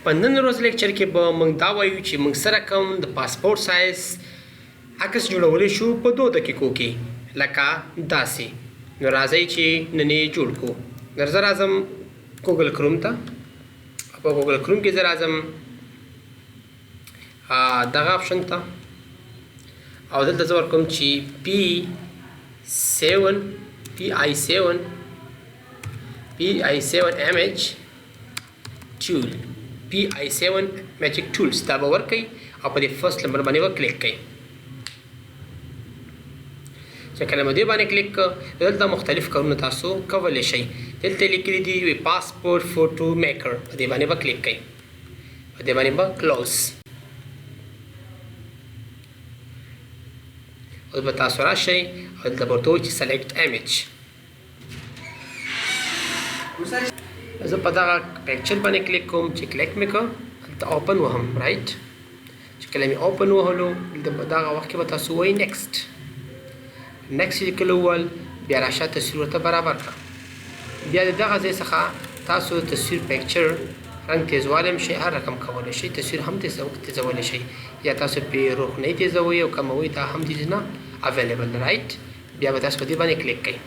په نن ورځ لیکچر کې به موږ دا وایو چې موږ سره کوم د پاسپورټ سایز عکس جوړولی شو په 2 دقیقو کې لکه داسې. نو راځئ چې نن یې جوړ کړو. زه راځم ګوګل کروم ته. په ګوګل کروم کې زه راځم دغه اپشن ته او دلته زه ورکوم چې PI7 image tool PI7 magic tools دا به ورکوي او په دې فرست نمبر باندې به کلیک کوئ. چې کله مو دې باندې کلیک کړ دلته مختلف کارونه تاسو کولی شئ. دلته لیکلي دي پاسپورټ فوټو میکر، په دې باندې به کلیک کوئ، په دې باندې به کلوز. اوس به تاسو راشئ او دلته به ورته ووایي چې سلیکټ ایمیج. زه په دغه پکچر باندې کلیک کوم. چې کلیک مې کړ هلته اوپن وهم رایټ. چې کله مې اوپن وهلو دغه وخت کې به تاسو وایي نیکسټ. نیکسټ چې کله وویل بیا راشه تصویر ورته برابر کړه. بیا د دغه ځای څخه تاسو تصویر پکچر رنګ تیزوالی هم شئ، هر رقم کولی شئ. تصویر هم تیزولی شئ یا تاسو پرې روښنایي تیزوئ او کموئ دا هم دي نه اویلیبل رایټ. بیا به تاسو په دې باندې کلیک کوئ.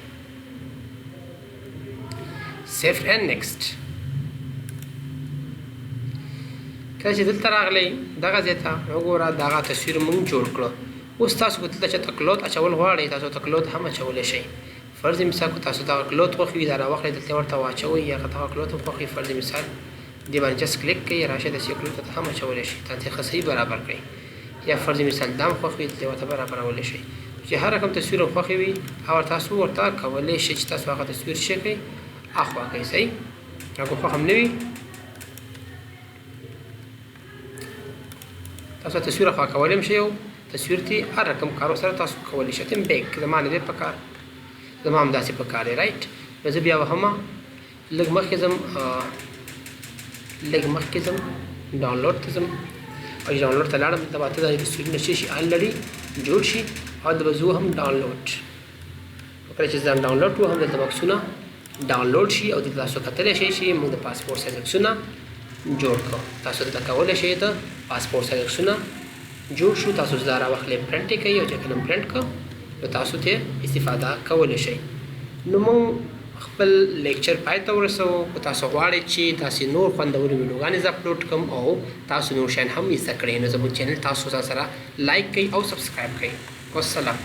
سیف اینڈ نیکسټ. کله چې دلته راغلی دغه ځای ته وګوره دغه تصویر موږ جوړ کړو. اوس تاسو که دلته چېرته کلوت اچول غواړئ تاسو ته کلوت هم اچولی شئ. فرض مثال که تاسو دغه کلوت خوښ وي دا راواخلئ دلته ورته واچوئ، یا که دغه کلوت هم خوښ وي فرض مثال دې باندې جست کلیک کوئ راشئ داسې کلوت ته هم اچولی شئ تاسې ښه صحیح برابر کړئ. یا فرض مثال دا هم خوښ وي دلته ورته برابرولی شئ. چې هر رقم تصویر هم خوښ وي او تاسو ورته کولی شئ چې تاسو هغه تصویر څه کړئ اخوا کوئ. صحیح هغه خوښ هم نه وي تاسو تصویر اخوا کولی هم شئ او تصویر تی هر رقم کارو سره تاسو کولی شئ. تم بیک زما نه دی پکار، زما همداسې پکار دی رایټ. نو زه بیا وهمه لږ مخکې ځم ډاونلوډ ته ځم او ډاونلوډ ته لاړم. دلته به اته دانې تصویرونه څه شي الریډي جوړ شي او دلته به زه وهم ډاونلوډ. کله چې زه ډاونلوډ وهم دلته به عکسونه ډاونلوډ شي او دلته تاسو کتلی شئ چې موږ د پاسپورټ سایز عکسونه جوړ کړو. تاسو دلته کولی شئ د پاسپورټ سایز عکسونه جوړ شو. تاسو زه راواخلئ پرنټ یې کوئ او چې کله پرنټ کړه نو تاسو ترې استفاده کولی شئ. نو موږ خپل لیکچر پای ته ورسوو. که تاسو غواړئ چې داسې نور خوندورې ویډیوګانې زه اپلوډ کړم او تاسو نور شیان هم زده کړئ نو زموږ چینل تاسو سره لایک کړئ او سبسکرایب کړئ. والسلام.